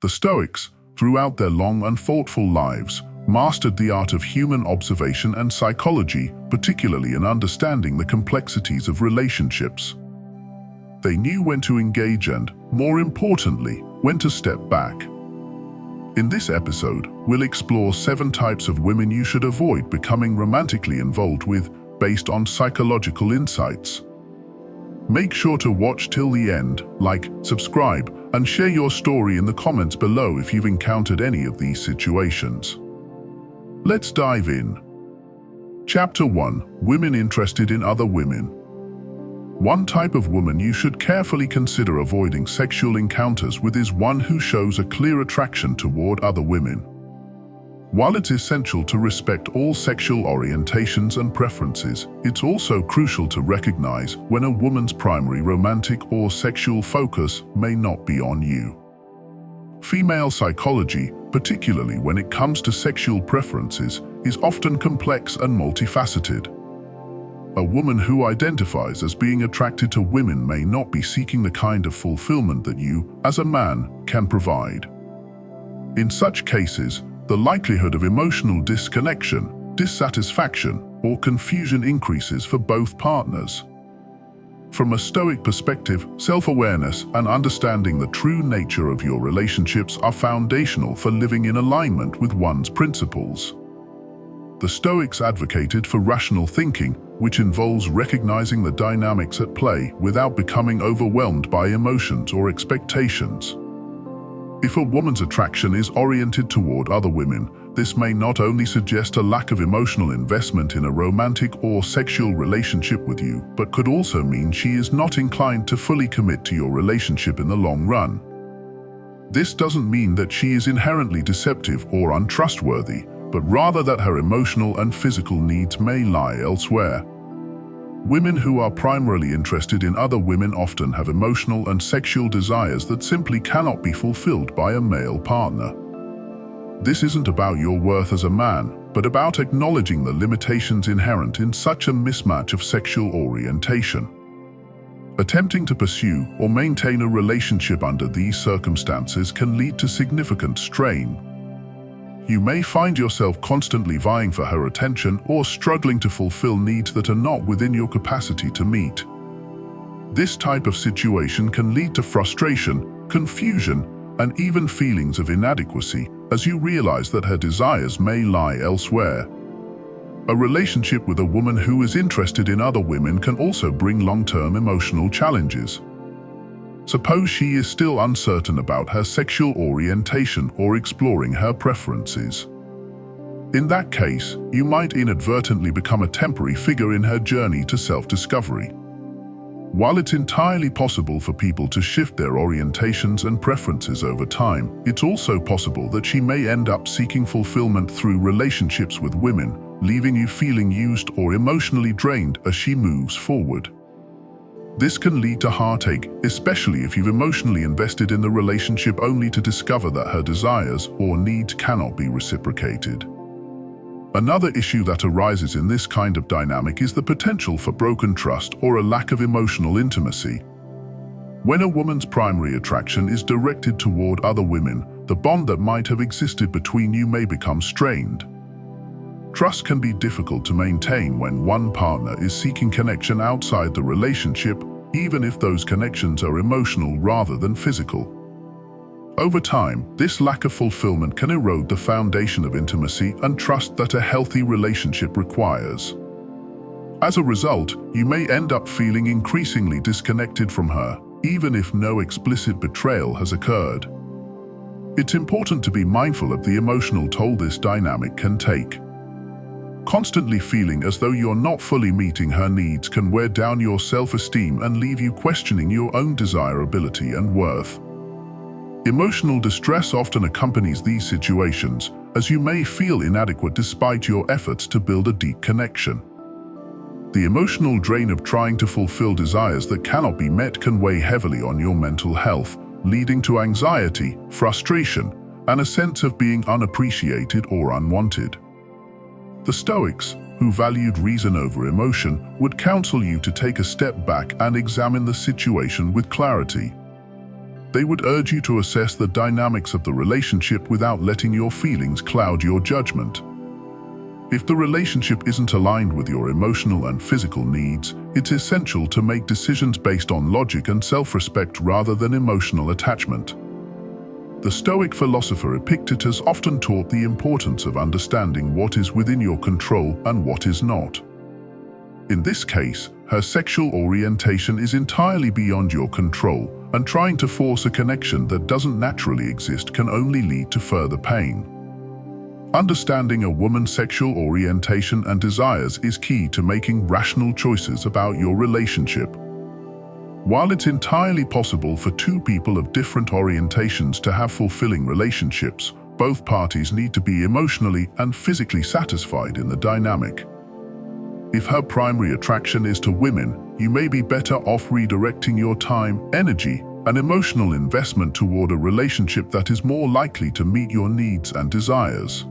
The Stoics, throughout their long and thoughtful lives, mastered the art of human observation and psychology, particularly in understanding the complexities of relationships. They knew when to engage and, more importantly, when to step back. In this episode, we'll explore 7 types of women you should avoid becoming romantically involved with, based on psychological insights. Make sure to watch till the end, like, subscribe, and share your story in the comments below if you've encountered any of these situations. Let's dive in. Chapter 1: Women interested in other women. One type of woman you should carefully consider avoiding sexual encounters with is one who shows a clear attraction toward other women. While it's essential to respect all sexual orientations and preferences, it's also crucial to recognize when a woman's primary romantic or sexual focus may not be on you. Female psychology, particularly when it comes to sexual preferences, is often complex and multifaceted. A woman who identifies as being attracted to women may not be seeking the kind of fulfillment that you, as a man, can provide. In such cases, the likelihood of emotional disconnection, dissatisfaction, or confusion increases for both partners. From a Stoic perspective, self-awareness and understanding the true nature of your relationships are foundational for living in alignment with one's principles. The Stoics advocated for rational thinking, which involves recognizing the dynamics at play without becoming overwhelmed by emotions or expectations. If a woman's attraction is oriented toward other women, this may not only suggest a lack of emotional investment in a romantic or sexual relationship with you, but could also mean she is not inclined to fully commit to your relationship in the long run. This doesn't mean that she is inherently deceptive or untrustworthy, but rather that her emotional and physical needs may lie elsewhere. Women who are primarily interested in other women often have emotional and sexual desires that simply cannot be fulfilled by a male partner. This isn't about your worth as a man, but about acknowledging the limitations inherent in such a mismatch of sexual orientation. Attempting to pursue or maintain a relationship under these circumstances can lead to significant strain. You may find yourself constantly vying for her attention or struggling to fulfill needs that are not within your capacity to meet. This type of situation can lead to frustration, confusion, and even feelings of inadequacy as you realize that her desires may lie elsewhere. A relationship with a woman who is interested in other women can also bring long-term emotional challenges. Suppose she is still uncertain about her sexual orientation or exploring her preferences. In that case, you might inadvertently become a temporary figure in her journey to self-discovery. While it's entirely possible for people to shift their orientations and preferences over time, it's also possible that she may end up seeking fulfillment through relationships with women, leaving you feeling used or emotionally drained as she moves forward. This can lead to heartache, especially if you've emotionally invested in the relationship only to discover that her desires or needs cannot be reciprocated. Another issue that arises in this kind of dynamic is the potential for broken trust or a lack of emotional intimacy. When a woman's primary attraction is directed toward other women, the bond that might have existed between you may become strained. Trust can be difficult to maintain when one partner is seeking connection outside the relationship, even if those connections are emotional rather than physical. Over time, this lack of fulfillment can erode the foundation of intimacy and trust that a healthy relationship requires. As a result, you may end up feeling increasingly disconnected from her, even if no explicit betrayal has occurred. It's important to be mindful of the emotional toll this dynamic can take. Constantly feeling as though you're not fully meeting her needs can wear down your self-esteem and leave you questioning your own desirability and worth. Emotional distress often accompanies these situations, as you may feel inadequate despite your efforts to build a deep connection. The emotional drain of trying to fulfill desires that cannot be met can weigh heavily on your mental health, leading to anxiety, frustration, and a sense of being unappreciated or unwanted. The Stoics, who valued reason over emotion, would counsel you to take a step back and examine the situation with clarity. They would urge you to assess the dynamics of the relationship without letting your feelings cloud your judgment. If the relationship isn't aligned with your emotional and physical needs, it's essential to make decisions based on logic and self-respect rather than emotional attachment. The Stoic philosopher Epictetus often taught the importance of understanding what is within your control and what is not. In this case, her sexual orientation is entirely beyond your control, and trying to force a connection that doesn't naturally exist can only lead to further pain. Understanding a woman's sexual orientation and desires is key to making rational choices about your relationship. While it's entirely possible for two people of different orientations to have fulfilling relationships, both parties need to be emotionally and physically satisfied in the dynamic. If her primary attraction is to women, you may be better off redirecting your time, energy, and emotional investment toward a relationship that is more likely to meet your needs and desires.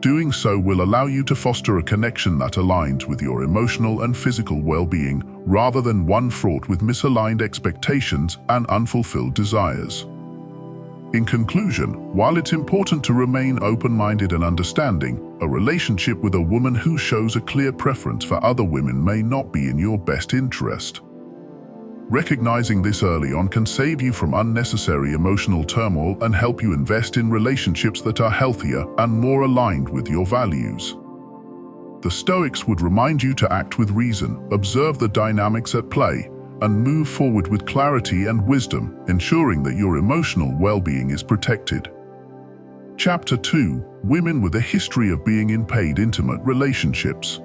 Doing so will allow you to foster a connection that aligns with your emotional and physical well-being, rather than one fraught with misaligned expectations and unfulfilled desires. In conclusion, while it's important to remain open-minded and understanding, a relationship with a woman who shows a clear preference for other women may not be in your best interest. Recognizing this early on can save you from unnecessary emotional turmoil and help you invest in relationships that are healthier and more aligned with your values. The Stoics would remind you to act with reason, observe the dynamics at play, and move forward with clarity and wisdom, ensuring that your emotional well-being is protected. Chapter 2: Women with a history of being in paid intimate relationships.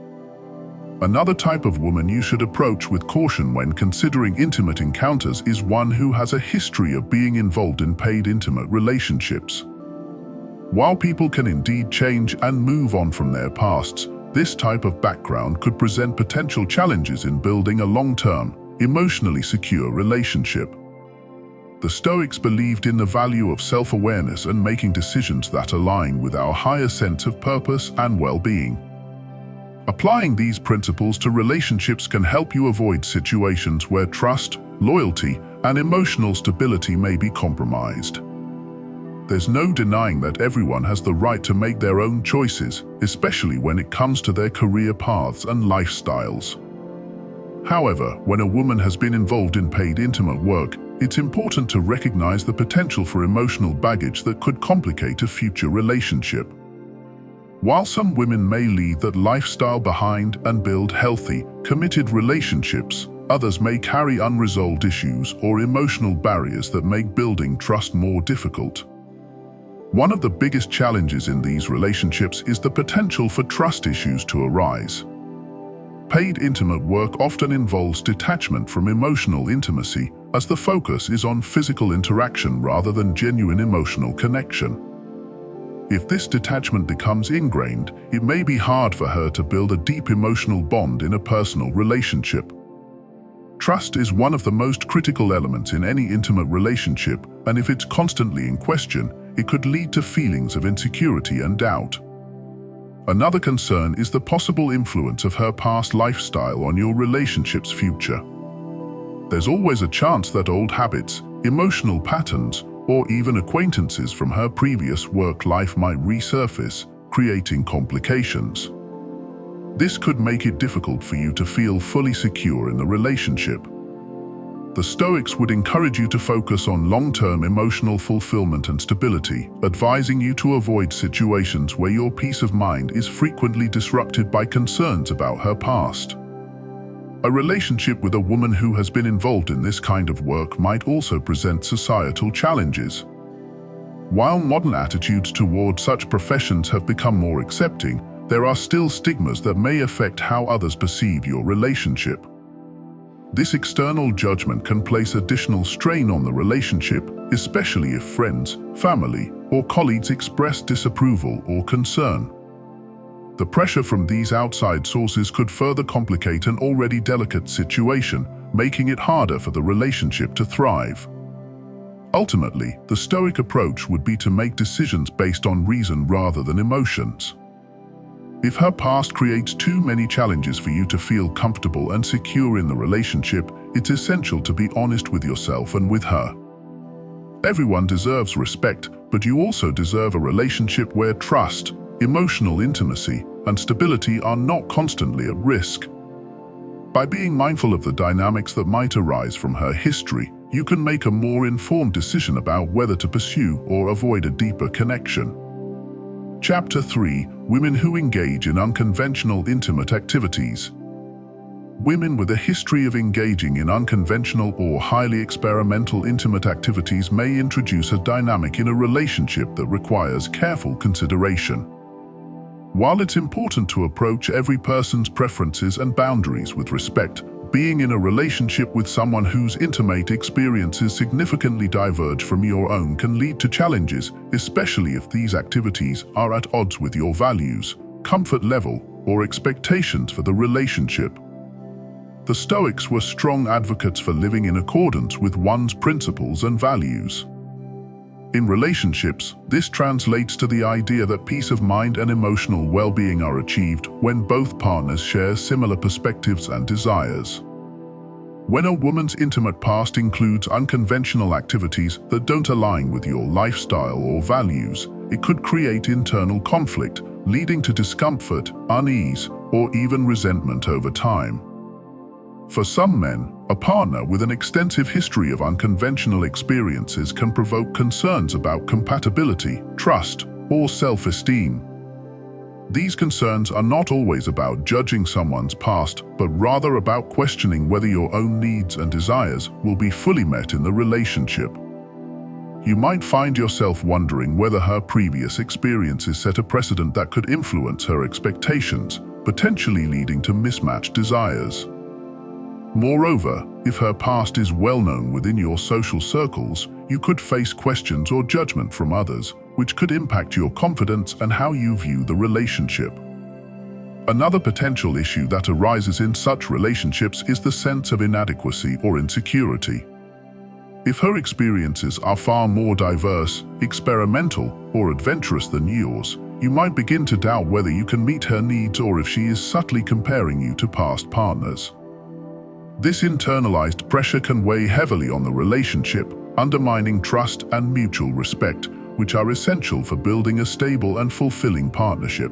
Another type of woman you should approach with caution when considering intimate encounters is one who has a history of being involved in paid intimate relationships. While people can indeed change and move on from their pasts, this type of background could present potential challenges in building a long-term, emotionally secure relationship. The Stoics believed in the value of self-awareness and making decisions that align with our higher sense of purpose and well-being. Applying these principles to relationships can help you avoid situations where trust, loyalty, and emotional stability may be compromised. There's no denying that everyone has the right to make their own choices, especially when it comes to their career paths and lifestyles. However, when a woman has been involved in paid intimate work, it's important to recognize the potential for emotional baggage that could complicate a future relationship. While some women may leave that lifestyle behind and build healthy, committed relationships, others may carry unresolved issues or emotional barriers that make building trust more difficult. One of the biggest challenges in these relationships is the potential for trust issues to arise. Paid intimate work often involves detachment from emotional intimacy, as the focus is on physical interaction rather than genuine emotional connection. If this detachment becomes ingrained, it may be hard for her to build a deep emotional bond in a personal relationship. Trust is one of the most critical elements in any intimate relationship, and if it's constantly in question, it could lead to feelings of insecurity and doubt. Another concern is the possible influence of her past lifestyle on your relationship's future. There's always a chance that old habits, emotional patterns, or even acquaintances from her previous work life might resurface, creating complications. This could make it difficult for you to feel fully secure in the relationship. The Stoics would encourage you to focus on long-term emotional fulfillment and stability, advising you to avoid situations where your peace of mind is frequently disrupted by concerns about her past. A relationship with a woman who has been involved in this kind of work might also present societal challenges. While modern attitudes toward such professions have become more accepting, there are still stigmas that may affect how others perceive your relationship. This external judgment can place additional strain on the relationship, especially if friends, family, or colleagues express disapproval or concern. The pressure from these outside sources could further complicate an already delicate situation, making it harder for the relationship to thrive. Ultimately, the Stoic approach would be to make decisions based on reason rather than emotions. If her past creates too many challenges for you to feel comfortable and secure in the relationship, it's essential to be honest with yourself and with her. Everyone deserves respect, but you also deserve a relationship where trust, emotional intimacy, and stability are not constantly at risk. By being mindful of the dynamics that might arise from her history, you can make a more informed decision about whether to pursue or avoid a deeper connection. Chapter 3: Women who engage in unconventional intimate activities. Women with a history of engaging in unconventional or highly experimental intimate activities may introduce a dynamic in a relationship that requires careful consideration. While it's important to approach every person's preferences and boundaries with respect, being in a relationship with someone whose intimate experiences significantly diverge from your own can lead to challenges, especially if these activities are at odds with your values, comfort level, or expectations for the relationship. The Stoics were strong advocates for living in accordance with one's principles and values. In relationships, this translates to the idea that peace of mind and emotional well-being are achieved when both partners share similar perspectives and desires. When a woman's intimate past includes unconventional activities that don't align with your lifestyle or values, it could create internal conflict, leading to discomfort, unease, or even resentment over time. For some men, a partner with an extensive history of unconventional experiences can provoke concerns about compatibility, trust, or self-esteem. These concerns are not always about judging someone's past, but rather about questioning whether your own needs and desires will be fully met in the relationship. You might find yourself wondering whether her previous experiences set a precedent that could influence her expectations, potentially leading to mismatched desires. Moreover, if her past is well known within your social circles, you could face questions or judgment from others, which could impact your confidence and how you view the relationship. Another potential issue that arises in such relationships is the sense of inadequacy or insecurity. If her experiences are far more diverse, experimental, or adventurous than yours, you might begin to doubt whether you can meet her needs or if she is subtly comparing you to past partners. This internalized pressure can weigh heavily on the relationship, undermining trust and mutual respect, which are essential for building a stable and fulfilling partnership.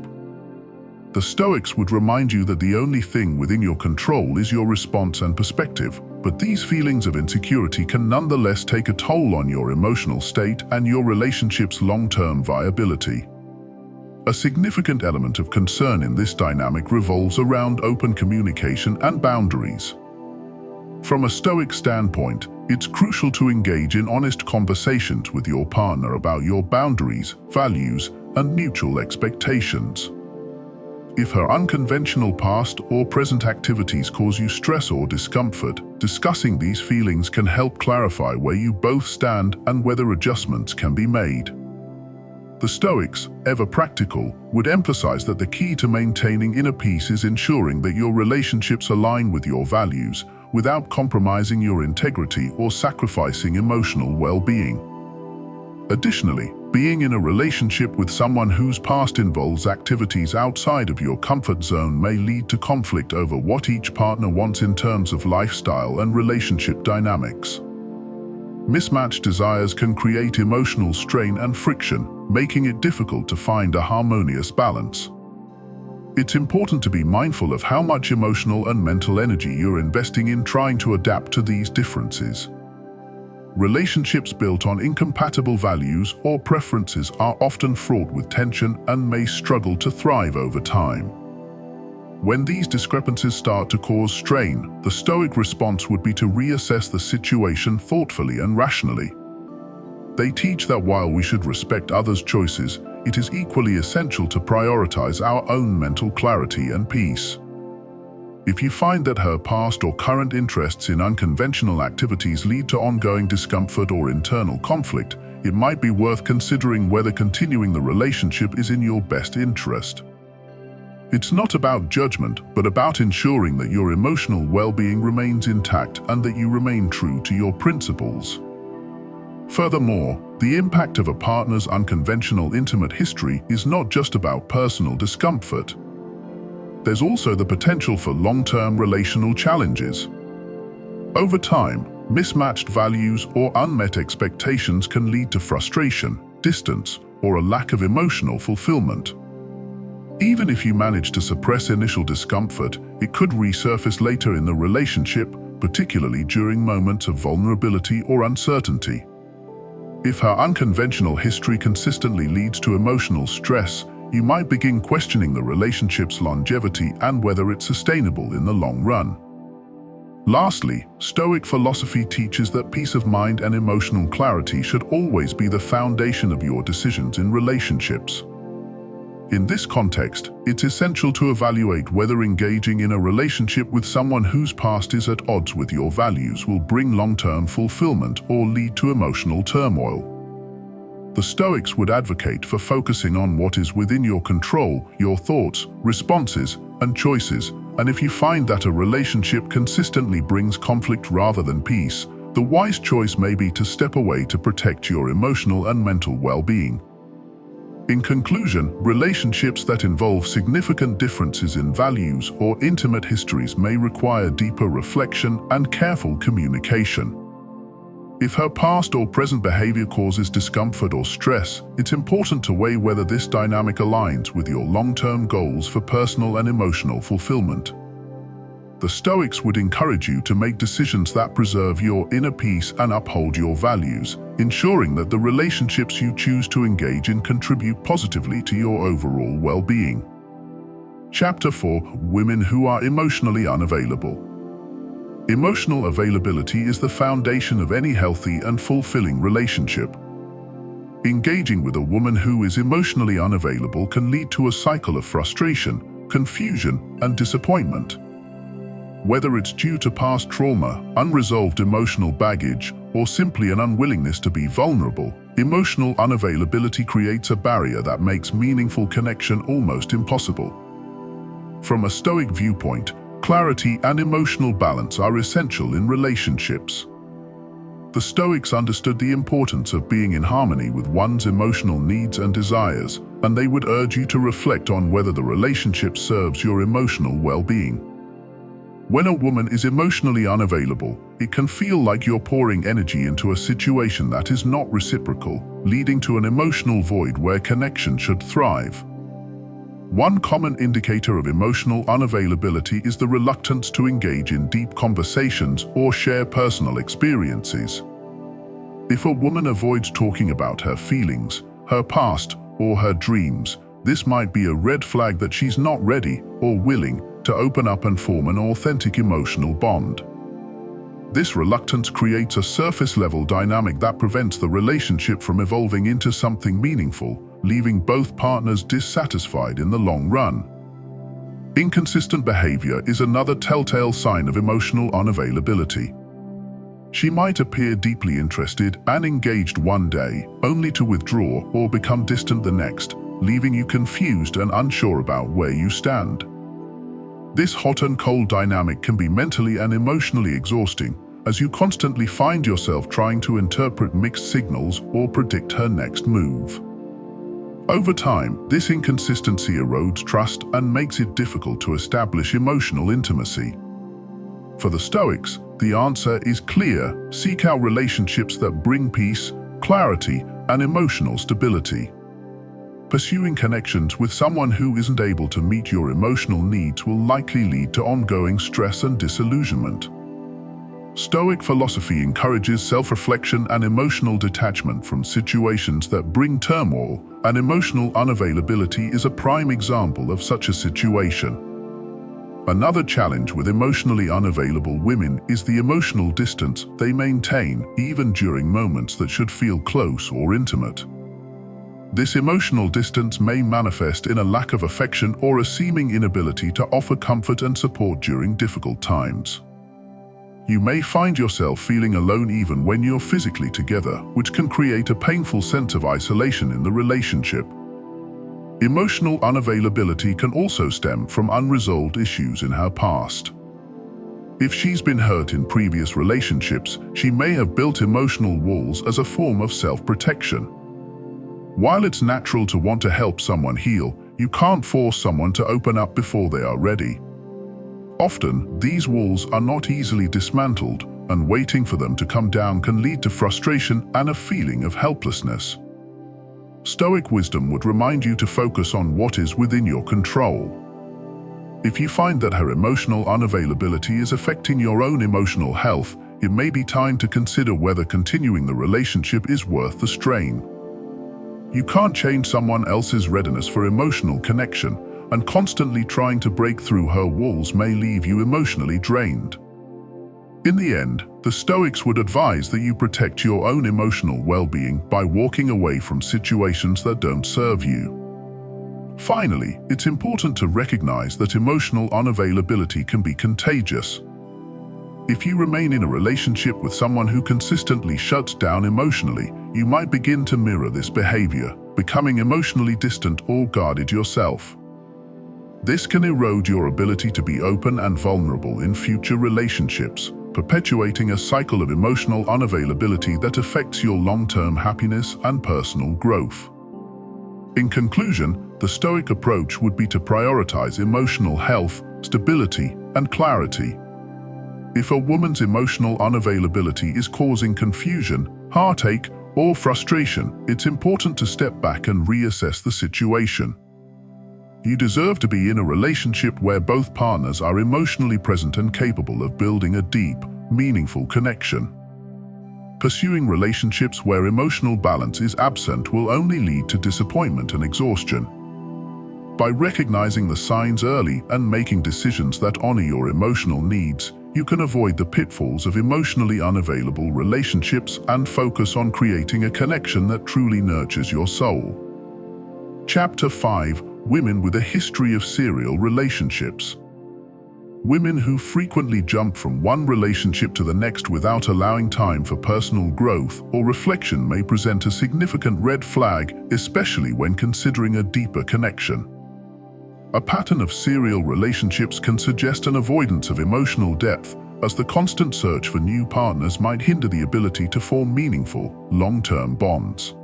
The Stoics would remind you that the only thing within your control is your response and perspective, but these feelings of insecurity can nonetheless take a toll on your emotional state and your relationship's long-term viability. A significant element of concern in this dynamic revolves around open communication and boundaries. From a Stoic standpoint, it's crucial to engage in honest conversations with your partner about your boundaries, values, and mutual expectations. If her unconventional past or present activities cause you stress or discomfort, discussing these feelings can help clarify where you both stand and whether adjustments can be made. The Stoics, ever practical, would emphasize that the key to maintaining inner peace is ensuring that your relationships align with your values, without compromising your integrity or sacrificing emotional well-being. Additionally, being in a relationship with someone whose past involves activities outside of your comfort zone may lead to conflict over what each partner wants in terms of lifestyle and relationship dynamics. Mismatched desires can create emotional strain and friction, making it difficult to find a harmonious balance. It's important to be mindful of how much emotional and mental energy you're investing in trying to adapt to these differences. Relationships built on incompatible values or preferences are often fraught with tension and may struggle to thrive over time. When these discrepancies start to cause strain, the Stoic response would be to reassess the situation thoughtfully and rationally. They teach that while we should respect others' choices, it is equally essential to prioritize our own mental clarity and peace. If you find that her past or current interests in unconventional activities lead to ongoing discomfort or internal conflict, it might be worth considering whether continuing the relationship is in your best interest. It's not about judgment, but about ensuring that your emotional well-being remains intact and that you remain true to your principles. Furthermore, the impact of a partner's unconventional intimate history is not just about personal discomfort. There's also the potential for long-term relational challenges. Over time, Mismatched values or unmet expectations can lead to frustration, distance, or a lack of emotional fulfillment. Even if you manage to suppress initial discomfort, it could resurface later in the relationship, particularly during moments of vulnerability or uncertainty. If her unconventional history consistently leads to emotional stress, you might begin questioning the relationship's longevity and whether it's sustainable in the long run. Lastly, Stoic philosophy teaches that peace of mind and emotional clarity should always be the foundation of your decisions in relationships. In this context, it's essential to evaluate whether engaging in a relationship with someone whose past is at odds with your values will bring long-term fulfillment or lead to emotional turmoil. The Stoics would advocate for focusing on what is within your control, your thoughts, responses, and choices, and if you find that a relationship consistently brings conflict rather than peace, the wise choice may be to step away to protect your emotional and mental well-being. In conclusion, relationships that involve significant differences in values or intimate histories may require deeper reflection and careful communication. If her past or present behavior causes discomfort or stress, it's important to weigh whether this dynamic aligns with your long-term goals for personal and emotional fulfillment. The Stoics would encourage you to make decisions that preserve your inner peace and uphold your values, ensuring that the relationships you choose to engage in contribute positively to your overall well-being. Chapter 4: Women who are emotionally unavailable. Emotional availability is the foundation of any healthy and fulfilling relationship. Engaging with a woman who is emotionally unavailable can lead to a cycle of frustration, confusion, and disappointment. Whether it's due to past trauma, unresolved emotional baggage, or simply an unwillingness to be vulnerable, emotional unavailability creates a barrier that makes meaningful connection almost impossible. From a Stoic viewpoint, clarity and emotional balance are essential in relationships. The Stoics understood the importance of being in harmony with one's emotional needs and desires, and they would urge you to reflect on whether the relationship serves your emotional well-being. When a woman is emotionally unavailable, it can feel like you're pouring energy into a situation that is not reciprocal, leading to an emotional void where connection should thrive. One common indicator of emotional unavailability is the reluctance to engage in deep conversations or share personal experiences. If a woman avoids talking about her feelings, her past, or her dreams, this might be a red flag that she's not ready or willing to open up and form an authentic emotional bond. This reluctance creates a surface-level dynamic that prevents the relationship from evolving into something meaningful, leaving both partners dissatisfied in the long run. Inconsistent behavior is another telltale sign of emotional unavailability. She might appear deeply interested and engaged one day, only to withdraw or become distant the next, leaving you confused and unsure about where you stand. This hot and cold dynamic can be mentally and emotionally exhausting, as you constantly find yourself trying to interpret mixed signals or predict her next move. Over time, this inconsistency erodes trust and makes it difficult to establish emotional intimacy. For the Stoics, the answer is clear: seek out relationships that bring peace, clarity, and emotional stability. Pursuing connections with someone who isn't able to meet your emotional needs will likely lead to ongoing stress and disillusionment. Stoic philosophy encourages self-reflection and emotional detachment from situations that bring turmoil, and emotional unavailability is a prime example of such a situation. Another challenge with emotionally unavailable women is the emotional distance they maintain even during moments that should feel close or intimate. This emotional distance may manifest in a lack of affection or a seeming inability to offer comfort and support during difficult times. You may find yourself feeling alone even when you're physically together, which can create a painful sense of isolation in the relationship. Emotional unavailability can also stem from unresolved issues in her past. If she's been hurt in previous relationships, she may have built emotional walls as a form of self-protection. While it's natural to want to help someone heal, you can't force someone to open up before they are ready. Often, these walls are not easily dismantled, and waiting for them to come down can lead to frustration and a feeling of helplessness. Stoic wisdom would remind you to focus on what is within your control. If you find that her emotional unavailability is affecting your own emotional health, it may be time to consider whether continuing the relationship is worth the strain. You can't change someone else's readiness for emotional connection, and constantly trying to break through her walls may leave you emotionally drained. In the end, the Stoics would advise that you protect your own emotional well-being by walking away from situations that don't serve you. Finally, it's important to recognize that emotional unavailability can be contagious. If you remain in a relationship with someone who consistently shuts down emotionally, you might begin to mirror this behavior, becoming emotionally distant or guarded yourself. This can erode your ability to be open and vulnerable in future relationships, perpetuating a cycle of emotional unavailability that affects your long-term happiness and personal growth. In conclusion, the Stoic approach would be to prioritize emotional health, stability, and clarity. If a woman's emotional unavailability is causing confusion, heartache, or frustration, it's important to step back and reassess the situation. You deserve to be in a relationship where both partners are emotionally present and capable of building a deep, meaningful connection. Pursuing relationships where emotional balance is absent will only lead to disappointment and exhaustion. By recognizing the signs early and making decisions that honor your emotional needs, you can avoid the pitfalls of emotionally unavailable relationships and focus on creating a connection that truly nurtures your soul. Chapter 5: Women with a history of serial relationships. Women who frequently jump from one relationship to the next without allowing time for personal growth or reflection may present a significant red flag, especially when considering a deeper connection. A pattern of serial relationships can suggest an avoidance of emotional depth, as the constant search for new partners might hinder the ability to form meaningful, long-term bonds.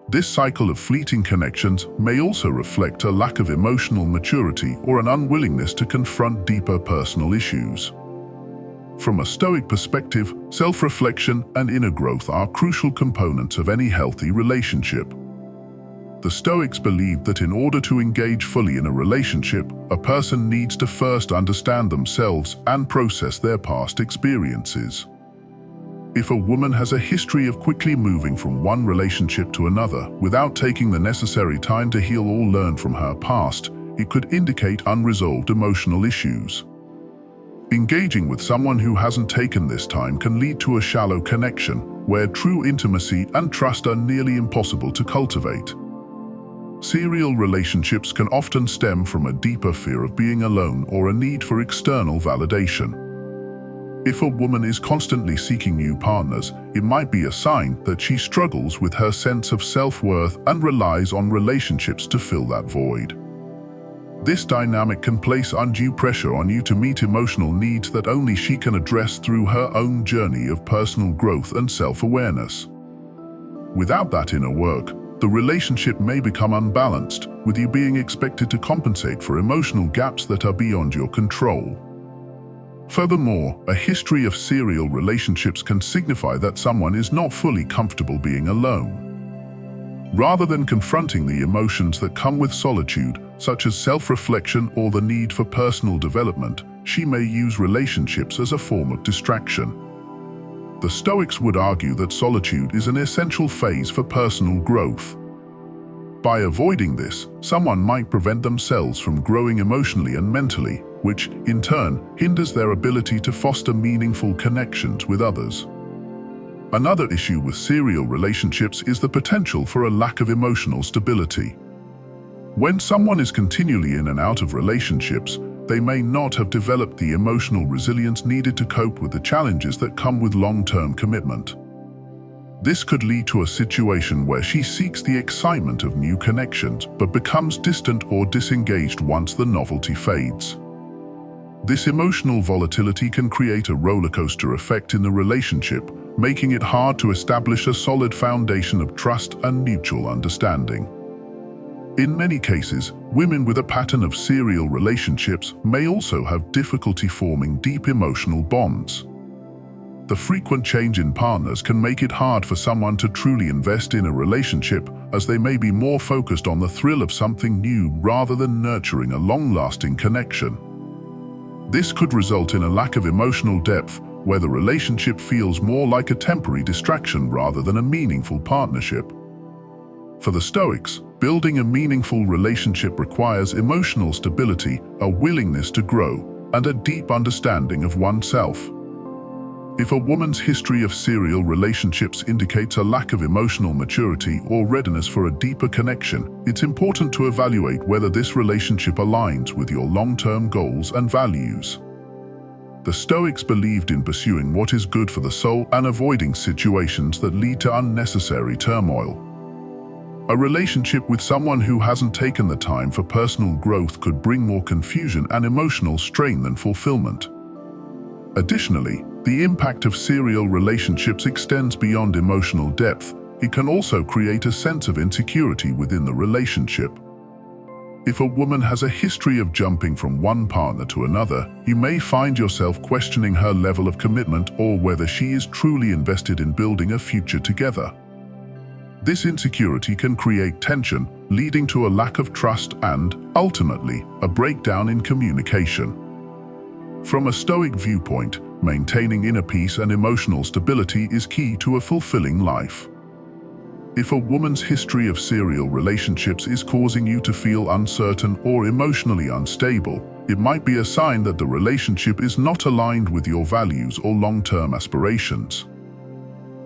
This cycle of fleeting connections may also reflect a lack of emotional maturity or an unwillingness to confront deeper personal issues. From a Stoic perspective, self-reflection and inner growth are crucial components of any healthy relationship. The Stoics believed that in order to engage fully in a relationship, a person needs to first understand themselves and process their past experiences. If a woman has a history of quickly moving from one relationship to another without taking the necessary time to heal or learn from her past, it could indicate unresolved emotional issues. Engaging with someone who hasn't taken this time can lead to a shallow connection, where true intimacy and trust are nearly impossible to cultivate. Serial relationships can often stem from a deeper fear of being alone or a need for external validation. If a woman is constantly seeking new partners, it might be a sign that she struggles with her sense of self-worth and relies on relationships to fill that void. This dynamic can place undue pressure on you to meet emotional needs that only she can address through her own journey of personal growth and self-awareness. Without that inner work, the relationship may become unbalanced, with you being expected to compensate for emotional gaps that are beyond your control. Furthermore, a history of serial relationships can signify that someone is not fully comfortable being alone. Rather than confronting the emotions that come with solitude, such as self-reflection or the need for personal development, she may use relationships as a form of distraction. The Stoics would argue that solitude is an essential phase for personal growth. By avoiding this, someone might prevent themselves from growing emotionally and mentally, which, in turn, hinders their ability to foster meaningful connections with others. Another issue with serial relationships is the potential for a lack of emotional stability. When someone is continually in and out of relationships, they may not have developed the emotional resilience needed to cope with the challenges that come with long-term commitment. This could lead to a situation where she seeks the excitement of new connections but becomes distant or disengaged once the novelty fades. This emotional volatility can create a rollercoaster effect in the relationship, making it hard to establish a solid foundation of trust and mutual understanding. In many cases, women with a pattern of serial relationships may also have difficulty forming deep emotional bonds. The frequent change in partners can make it hard for someone to truly invest in a relationship, as they may be more focused on the thrill of something new rather than nurturing a long-lasting connection. This could result in a lack of emotional depth, where the relationship feels more like a temporary distraction rather than a meaningful partnership. For the Stoics, building a meaningful relationship requires emotional stability, a willingness to grow, and a deep understanding of oneself. If a woman's history of serial relationships indicates a lack of emotional maturity or readiness for a deeper connection, it's important to evaluate whether this relationship aligns with your long-term goals and values. The Stoics believed in pursuing what is good for the soul and avoiding situations that lead to unnecessary turmoil. A relationship with someone who hasn't taken the time for personal growth could bring more confusion and emotional strain than fulfillment. Additionally, the impact of serial relationships extends beyond emotional depth. It can also create a sense of insecurity within the relationship. If a woman has a history of jumping from one partner to another, you may find yourself questioning her level of commitment or whether she is truly invested in building a future together. This insecurity can create tension, leading to a lack of trust and, ultimately, a breakdown in communication. From a Stoic viewpoint, maintaining inner peace and emotional stability is key to a fulfilling life. If a woman's history of serial relationships is causing you to feel uncertain or emotionally unstable, it might be a sign that the relationship is not aligned with your values or long-term aspirations.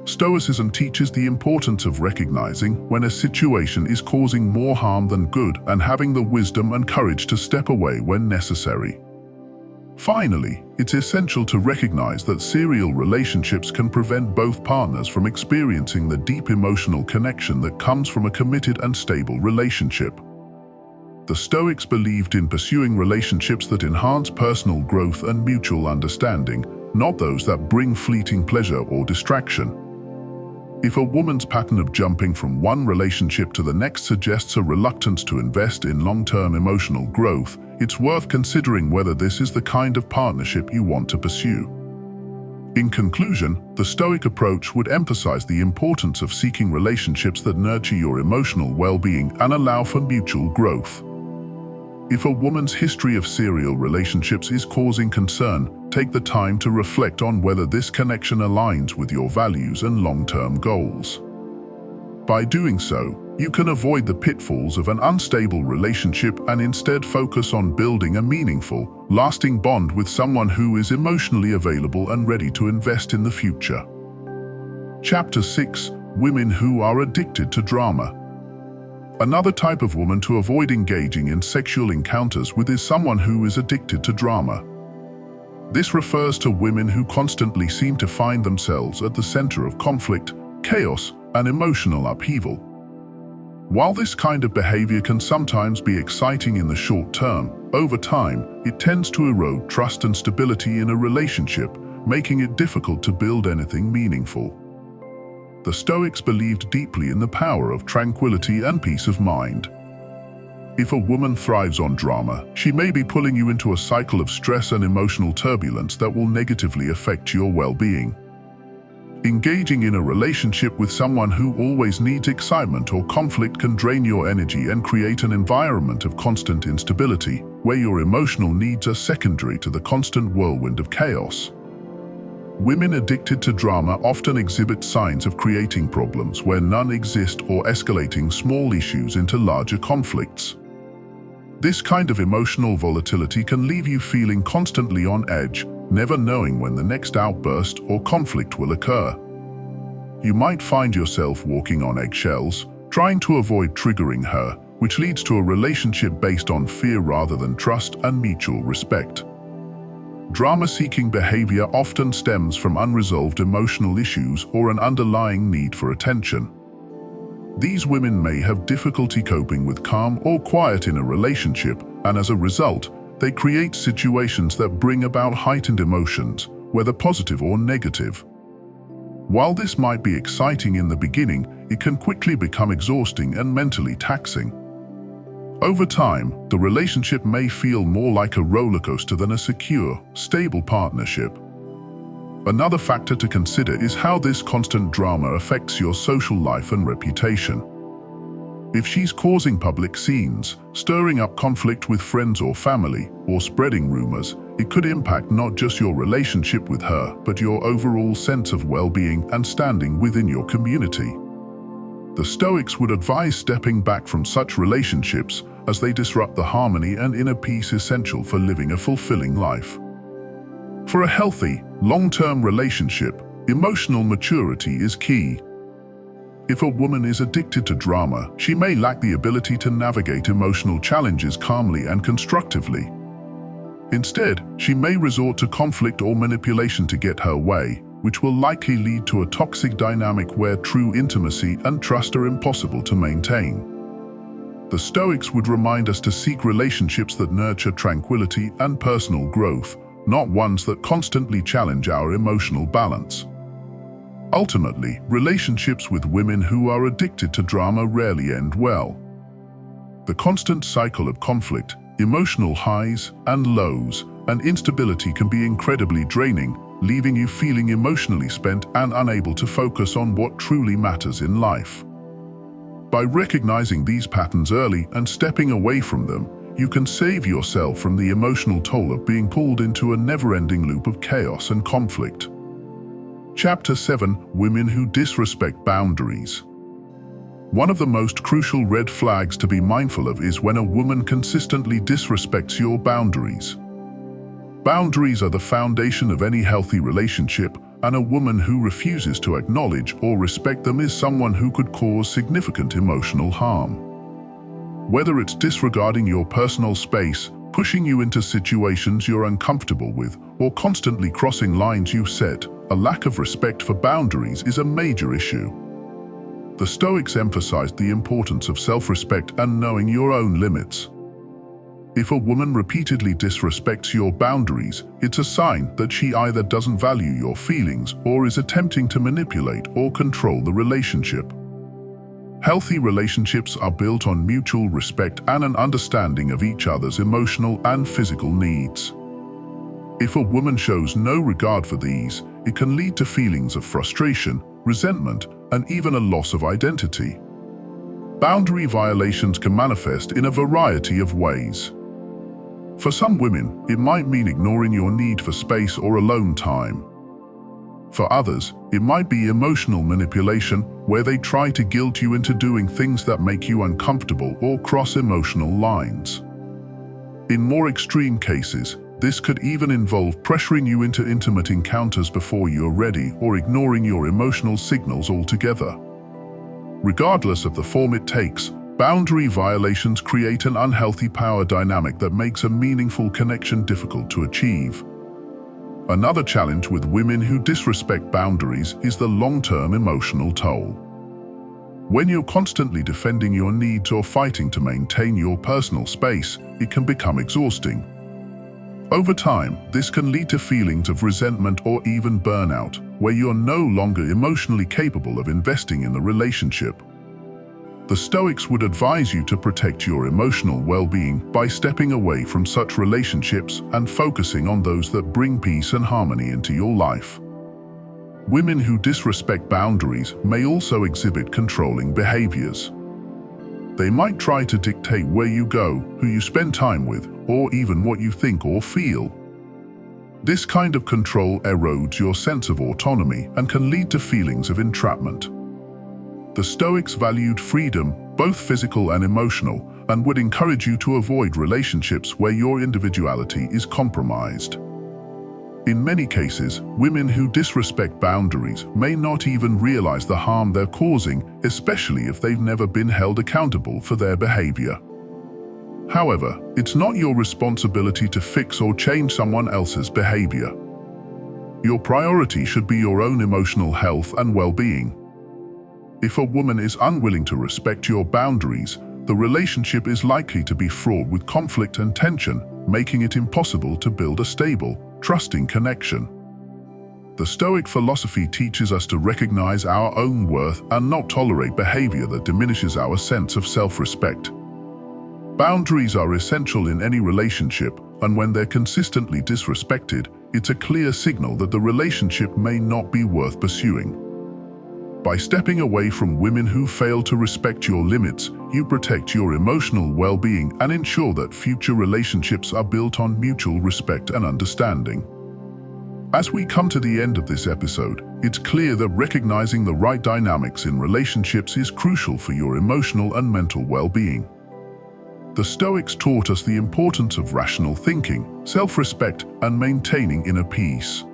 Stoicism teaches the importance of recognizing when a situation is causing more harm than good and having the wisdom and courage to step away when necessary. Finally, it's essential to recognize that serial relationships can prevent both partners from experiencing the deep emotional connection that comes from a committed and stable relationship. The Stoics believed in pursuing relationships that enhance personal growth and mutual understanding, not those that bring fleeting pleasure or distraction. If a woman's pattern of jumping from one relationship to the next suggests a reluctance to invest in long-term emotional growth, it's worth considering whether this is the kind of partnership you want to pursue. In conclusion, the Stoic approach would emphasize the importance of seeking relationships that nurture your emotional well-being and allow for mutual growth. If a woman's history of serial relationships is causing concern, take the time to reflect on whether this connection aligns with your values and long-term goals. By doing so, you can avoid the pitfalls of an unstable relationship and instead focus on building a meaningful, lasting bond with someone who is emotionally available and ready to invest in the future. Chapter 6: Women who are addicted to drama. Another type of woman to avoid engaging in sexual encounters with is someone who is addicted to drama. This refers to women who constantly seem to find themselves at the center of conflict, chaos, and emotional upheaval. While this kind of behavior can sometimes be exciting in the short term, over time, it tends to erode trust and stability in a relationship, making it difficult to build anything meaningful. The Stoics believed deeply in the power of tranquility and peace of mind. If a woman thrives on drama, she may be pulling you into a cycle of stress and emotional turbulence that will negatively affect your well-being. Engaging in a relationship with someone who always needs excitement or conflict can drain your energy and create an environment of constant instability, where your emotional needs are secondary to the constant whirlwind of chaos. Women addicted to drama often exhibit signs of creating problems where none exist or escalating small issues into larger conflicts. This kind of emotional volatility can leave you feeling constantly on edge, never knowing when the next outburst or conflict will occur. You might find yourself walking on eggshells, trying to avoid triggering her, which leads to a relationship based on fear rather than trust and mutual respect. Drama-seeking behavior often stems from unresolved emotional issues or an underlying need for attention. These women may have difficulty coping with calm or quiet in a relationship, and as a result, they create situations that bring about heightened emotions, whether positive or negative. While this might be exciting in the beginning, it can quickly become exhausting and mentally taxing. Over time, the relationship may feel more like a roller coaster than a secure, stable partnership. Another factor to consider is how this constant drama affects your social life and reputation. If she's causing public scenes, stirring up conflict with friends or family, or spreading rumors, it could impact not just your relationship with her, but your overall sense of well-being and standing within your community. The Stoics would advise stepping back from such relationships as they disrupt the harmony and inner peace essential for living a fulfilling life. For a healthy, long-term relationship, emotional maturity is key. If a woman is addicted to drama, she may lack the ability to navigate emotional challenges calmly and constructively. Instead, she may resort to conflict or manipulation to get her way, which will likely lead to a toxic dynamic where true intimacy and trust are impossible to maintain. The Stoics would remind us to seek relationships that nurture tranquility and personal growth, not ones that constantly challenge our emotional balance. Ultimately, relationships with women who are addicted to drama rarely end well. The constant cycle of conflict, emotional highs and lows, and instability can be incredibly draining, leaving you feeling emotionally spent and unable to focus on what truly matters in life. By recognizing these patterns early and stepping away from them, you can save yourself from the emotional toll of being pulled into a never-ending loop of chaos and conflict. Chapter 7: Women who disrespect boundaries. One of the most crucial red flags to be mindful of is when a woman consistently disrespects your boundaries. Boundaries are the foundation of any healthy relationship, and a woman who refuses to acknowledge or respect them is someone who could cause significant emotional harm. Whether it's disregarding your personal space, pushing you into situations you're uncomfortable with, or constantly crossing lines you've set, a lack of respect for boundaries is a major issue. The Stoics emphasized the importance of self-respect and knowing your own limits. If a woman repeatedly disrespects your boundaries, it's a sign that she either doesn't value your feelings or is attempting to manipulate or control the relationship. Healthy relationships are built on mutual respect and an understanding of each other's emotional and physical needs. If a woman shows no regard for these, it can lead to feelings of frustration, resentment, and even a loss of identity. Boundary violations can manifest in a variety of ways. For some women, it might mean ignoring your need for space or alone time. For others, it might be emotional manipulation, where they try to guilt you into doing things that make you uncomfortable or cross emotional lines. In more extreme cases, this could even involve pressuring you into intimate encounters before you're ready or ignoring your emotional signals altogether. Regardless of the form it takes, boundary violations create an unhealthy power dynamic that makes a meaningful connection difficult to achieve. Another challenge with women who disrespect boundaries is the long-term emotional toll. When you're constantly defending your needs or fighting to maintain your personal space, it can become exhausting. Over time, this can lead to feelings of resentment or even burnout, where you're no longer emotionally capable of investing in the relationship. The Stoics would advise you to protect your emotional well-being by stepping away from such relationships and focusing on those that bring peace and harmony into your life. Women who disrespect boundaries may also exhibit controlling behaviors. They might try to dictate where you go, who you spend time with, or even what you think or feel. This kind of control erodes your sense of autonomy and can lead to feelings of entrapment. The Stoics valued freedom, both physical and emotional, and would encourage you to avoid relationships where your individuality is compromised. In many cases, women who disrespect boundaries may not even realize the harm they're causing, especially if they've never been held accountable for their behavior. However, it's not your responsibility to fix or change someone else's behavior. Your priority should be your own emotional health and well-being. If a woman is unwilling to respect your boundaries, the relationship is likely to be fraught with conflict and tension, making it impossible to build a stable, trusting connection. The Stoic philosophy teaches us to recognize our own worth and not tolerate behavior that diminishes our sense of self-respect. Boundaries are essential in any relationship, and when they're consistently disrespected, it's a clear signal that the relationship may not be worth pursuing. By stepping away from women who fail to respect your limits, you protect your emotional well-being and ensure that future relationships are built on mutual respect and understanding. As we come to the end of this episode, it's clear that recognizing the right dynamics in relationships is crucial for your emotional and mental well-being. The Stoics taught us the importance of rational thinking, self-respect, and maintaining inner peace.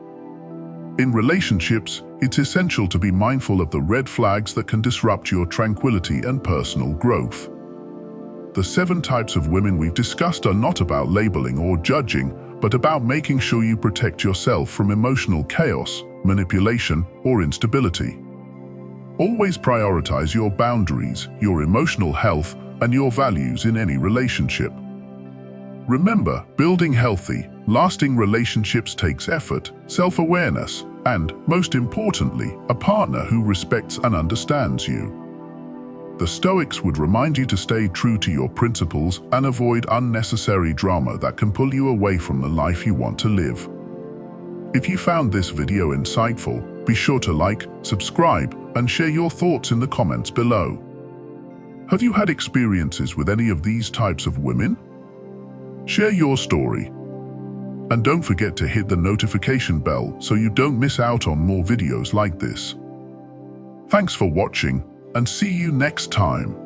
In relationships, it's essential to be mindful of the red flags that can disrupt your tranquility and personal growth. The 7 types of women we've discussed are not about labeling or judging, but about making sure you protect yourself from emotional chaos, manipulation, or instability. Always prioritize your boundaries, your emotional health, and your values in any relationship. Remember, building healthy, lasting relationships takes effort, self-awareness, and, most importantly, a partner who respects and understands you. The Stoics would remind you to stay true to your principles and avoid unnecessary drama that can pull you away from the life you want to live. If you found this video insightful, be sure to like, subscribe, and share your thoughts in the comments below. Have you had experiences with any of these types of women? Share your story. And don't forget to hit the notification bell so you don't miss out on more videos like this. Thanks for watching, and see you next time.